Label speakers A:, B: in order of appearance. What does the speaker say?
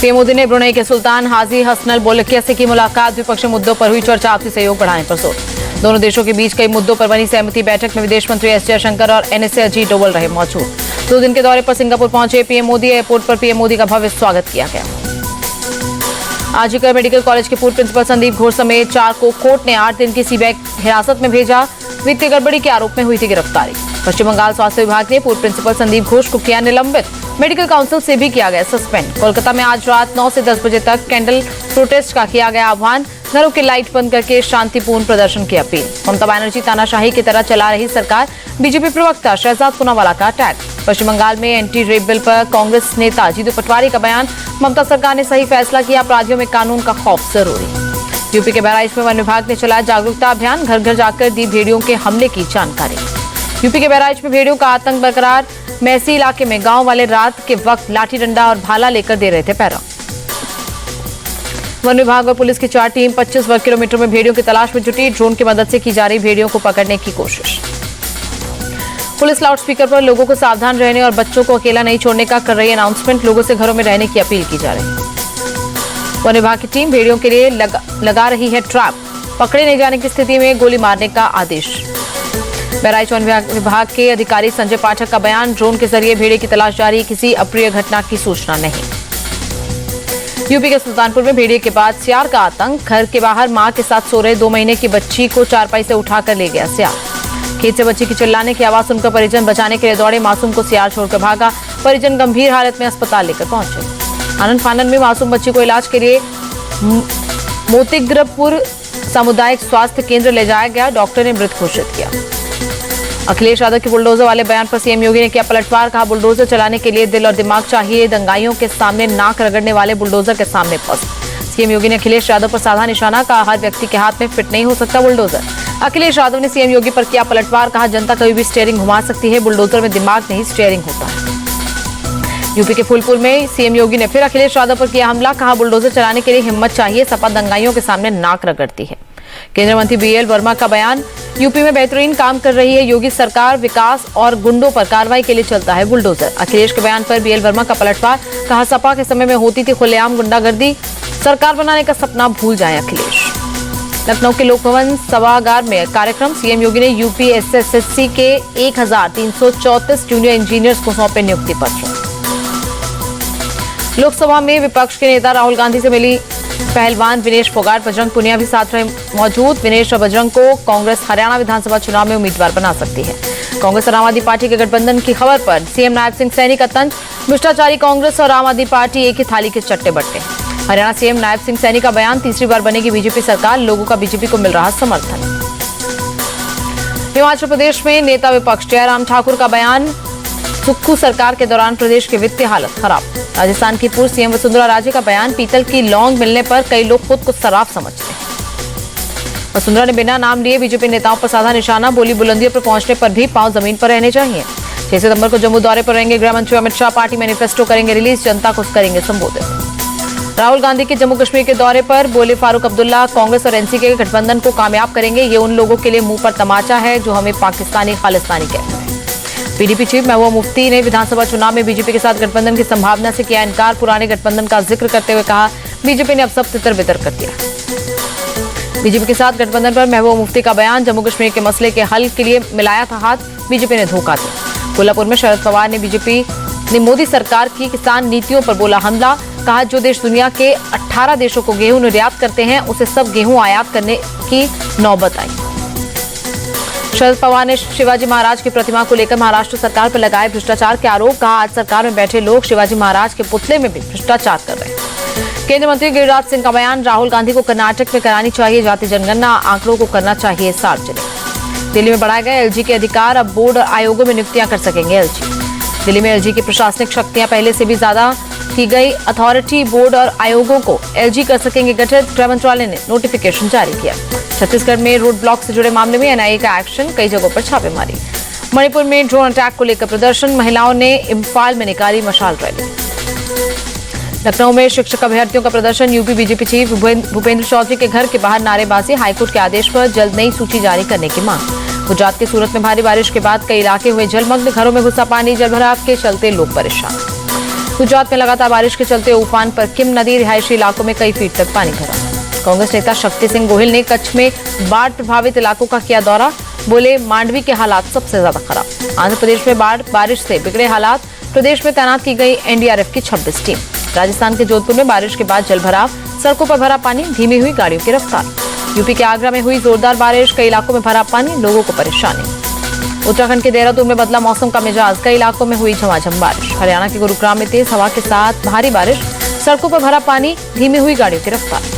A: PM Modi ने Brunei के सुल्तान हाजी Hassanal Bolkiah से की मुलाकात। द्विपक्षीय मुद्दों पर हुई चर्चा, आपसी सहयोग बढ़ाने पर जोर। दोनों देशों के बीच कई मुद्दों पर बनी सहमति। बैठक में विदेश मंत्री एस जयशंकर और एनएसए अजीत डोवल रहे मौजूद। 2 दिन के दौरे पर सिंगापुर पहुंचे पीएम मोदी। एयरपोर्ट पर पीएम मोदी का भव्य स्वागत किया गया। आजीकर मेडिकल कॉलेज के पूर्व प्रिंसिपल संदीप घोष समेत 4 को कोर्ट ने 8 दिन की सीबीआई हिरासत में भेजा। वित्तीय गड़बड़ी के आरोप में हुई थी गिरफ्तारी। पश्चिम बंगाल स्वास्थ्य विभाग ने पूर्व प्रिंसिपल संदीप घोष को किया निलंबित। मेडिकल काउंसिल से भी किया गया सस्पेंड। कोलकाता में आज रात 9 से 10 बजे तक कैंडल प्रोटेस्ट का किया गया आह्वान। घरों की लाइट बंद करके शांतिपूर्ण प्रदर्शन की अपील। ममता बनर्जी तानाशाही की तरह चला रही सरकार, बीजेपी प्रवक्ता शहजाद पूनावाला का अटैक। पश्चिम बंगाल में एंटी रेप बिल पर कांग्रेस नेता जीतू पटवारी का बयान। ममता सरकार ने सही फैसला किया, अपराधियों में कानून का खौफ जरूरी। यूपी के बहराइच में वन विभाग ने चलाया जागरूकता अभियान। घर घर जाकर दी भेड़ियों के हमले की जानकारी। यूपी के बहराइच में भेड़ियों का आतंक बरकरार। मैसी इलाके में गांव वाले रात के वक्त लाठी डंडा और भाला लेकर दे रहे थे पहरा। वन विभाग और पुलिस की 4 टीम 25 वर्ग किलोमीटर में भेड़ियों की तलाश में जुटी। ड्रोन की मदद से की जा रही भेड़ियों को पकड़ने की कोशिश। पुलिस लाउडस्पीकर पर लोगों को सावधान रहने और बच्चों को अकेला नहीं छोड़ने का कर रही अनाउंसमेंट। लोगों से घरों में रहने की अपील की जा रही। वन विभाग की टीम भेड़ियों के लिए लगा रही है ट्रैप। पकड़े नहीं जाने की स्थिति में गोली मारने का आदेश। बहराइच वन विभाग के अधिकारी संजय पाठक का बयान। ड्रोन के जरिए भेड़िए की तलाश जारी, किसी अप्रिय घटना की सूचना नहीं। यूपी के सुल्तानपुर में भेड़िए के बाद सियार का आतंक। घर के बाहर मां के साथ सो रहे 2 महीने की बच्ची को चारपाई से उठाकर ले गया सियार। खेत से बच्ची की चिल्लाने की आवाज सुनकर परिजन बचाने के लिए दौड़े। मासूम को सियार छोड़कर भागा। परिजन गंभीर हालत में अस्पताल लेकर पहुंचे। आनंद फानन में मासूम बच्ची को इलाज के लिए मोतिग्रपुर सामुदायिक स्वास्थ्य केंद्र ले जाया गया। डॉक्टर ने मृत घोषित किया। अखिलेश यादव के बुलडोजर वाले बयान पर सीएम योगी ने किया पलटवार। कहा, बुलडोजर चलाने के लिए दिल और दिमाग चाहिए। दंगाइयों के सामने नाक रगड़ने वाले बुलडोजर के सामने पस्त। सीएम योगी ने अखिलेश यादव पर साधा निशाना। कहा, हर व्यक्ति के हाथ में फिट नहीं हो सकता बुलडोजर। अखिलेश यादव ने सीएम योगी पर किया पलटवार। कहा, जनता कभी भी स्टीयरिंग घुमा सकती है, बुलडोजर में दिमाग नहीं स्टीयरिंग होता है। यूपी के फूलपुर में सीएम योगी ने फिर अखिलेश यादव पर किया हमला। कहा, बुलडोजर चलाने के लिए हिम्मत चाहिए, सपा दंगाइयों के सामने नाक रगड़ती है। केंद्रीय मंत्री बीएल वर्मा का बयान। यूपी में बेहतरीन काम कर रही है योगी सरकार, विकास और गुंडों पर कार्रवाई के लिए चलता है बुलडोजर। अखिलेश के बयान पर बीएल वर्मा का पलटवार। कहा, सपा के समय में होती थी खुलेआम गुंडागर्दी, सरकार बनाने का सपना भूल जाएं अखिलेश। लखनऊ के लोक भवन सभागार में कार्यक्रम। सीएम योगी ने यूपी एसएससी के 1334 जूनियर इंजीनियर्स को सौंपे नियुक्ति पत्र। लोकसभा में विपक्ष के नेता राहुल गांधी से मिली पहलवान विनेश फोगाट। बजरंग पुनिया भी साथ रहे मौजूद। विनेश और बजरंग को कांग्रेस हरियाणा विधानसभा चुनाव में उम्मीदवार बना सकती है। कांग्रेस और आम आदमी पार्टी के गठबंधन की खबर पर सीएम नायब सिंह सैनी का तंज। भ्रष्टाचारी कांग्रेस और आम आदमी पार्टी एक ही थाली के चट्टे बट्टे। हरियाणा सीएम नायब सिंह सैनी का बयान। तीसरी बार बनेगी बीजेपी सरकार, लोगों का बीजेपी को मिल रहा समर्थन। हिमाचल प्रदेश में नेता विपक्ष जयराम ठाकुर का बयान। सुक्खू सरकार के दौरान प्रदेश की वित्तीय हालत खराब। राजस्थान की पूर्व सीएम वसुंधरा राजे का बयान। पीतल की लौंग मिलने पर कई लोग खुद को सराफ समझते हैं। वसुंधरा ने बिना नाम लिए बीजेपी नेताओं पर साधा निशाना। बोली, बुलंदियों पर पहुंचने पर भी पांव जमीन पर रहने चाहिए। 6 सितंबर को जम्मू दौरे पर रहेंगे गृह मंत्री अमित शाह। पार्टी मैनिफेस्टो करेंगे रिलीज, जनता को करेंगे संबोधित। राहुल गांधी के जम्मू कश्मीर के दौरे पर बोले फारूक अब्दुल्ला, कांग्रेस और एनसी के गठबंधन को कामयाब करेंगे। ये उन लोगों के लिए मुंह पर तमाचा है जो हमें पाकिस्तानी खालिस्तानी कहते हैं। पीडीपी चीफ महबूबा मुफ्ती ने विधानसभा चुनाव में बीजेपी के साथ गठबंधन की संभावना से किया इनकार। पुराने गठबंधन का जिक्र करते हुए कहा, बीजेपी ने अब सब तितर बितर कर दिया। बीजेपी के साथ गठबंधन पर महबूबा मुफ्ती का बयान। जम्मू कश्मीर के मसले के हल के लिए मिलाया था हाथ, बीजेपी ने धोखा दिया। कोल्हापुर में शरद पवार ने बीजेपी ने मोदी सरकार की किसान नीतियों पर बोला हमला। कहा, जो देश दुनिया के 18 देशों को गेहूं निर्यात करते हैं, उसे सब गेहूं आयात करने की नौबत आई। शरद पवार ने शिवाजी महाराज की प्रतिमा को लेकर महाराष्ट्र सरकार पर लगाए भ्रष्टाचार के आरोप। कहा, आज सरकार में बैठे लोग शिवाजी महाराज के पुतले में भी भ्रष्टाचार कर रहे हैं। केंद्रीय मंत्री गिरिराज सिंह का बयान। राहुल गांधी को कर्नाटक में करानी चाहिए जाति जनगणना, आंकड़ों को करना चाहिए सार्वजनिक। दिल्ली में बढ़ाए गए एलजी के अधिकार, अब बोर्ड आयोगों में नियुक्तियां कर सकेंगे एलजी। दिल्ली में एलजी की प्रशासनिक शक्तियां पहले से भी ज्यादा की गई। अथॉरिटी, बोर्ड और आयोगों को एलजी कर सकेंगे गठित। गृह मंत्रालय ने नोटिफिकेशन जारी किया। छत्तीसगढ़ में रोड ब्लॉक से जुड़े मामले में एनआईए का एक्शन, कई जगहों पर छापेमारी। मणिपुर में ड्रोन अटैक को लेकर प्रदर्शन, महिलाओं ने इम्फाल में निकाली मशाल रैली। लखनऊ में शिक्षक अभ्यर्थियों का प्रदर्शन, UP BJP chief Bhupendra Chaudhary के घर के बाहर नारेबाजी, हाईकोर्ट के आदेश पर जल्द नई सूची जारी करने की मांग। गुजरात के सूरत में भारी बारिश के बाद कई इलाके हुए जलमग्न, घरों में घुसा पानी, जलभराव के चलते लोग परेशान। गुजरात में लगातार बारिश के चलते उफान पर किम नदी, रिहायशी इलाकों में कई फीट तक पानी भरा। कांग्रेस नेता शक्ति सिंह गोहिल ने कच्छ में बाढ़ प्रभावित इलाकों का किया दौरा, बोले मांडवी के हालात सबसे ज्यादा खराब। आंध्र प्रदेश में बारिश से बिगड़े हालात, प्रदेश में तैनात की गई एनडीआरएफ की 26 टीम। राजस्थान के जोधपुर में बारिश के बाद जलभराव, सड़कों पर भरा पानी, धीमी हुई गाड़ियों की रफ्तार। यूपी के आगरा में हुई जोरदार बारिश, कई इलाकों में भरा पानी, लोगों को परेशानी। उत्तराखंड के देहरादून में बदला मौसम का मिजाज, कई इलाकों में हुई झमाझम बारिश। हरियाणा के गुरुग्राम में तेज हवा के साथ भारी बारिश, सड़कों पर भरा पानी, धीमी हुई गाड़ियों की रफ्तार।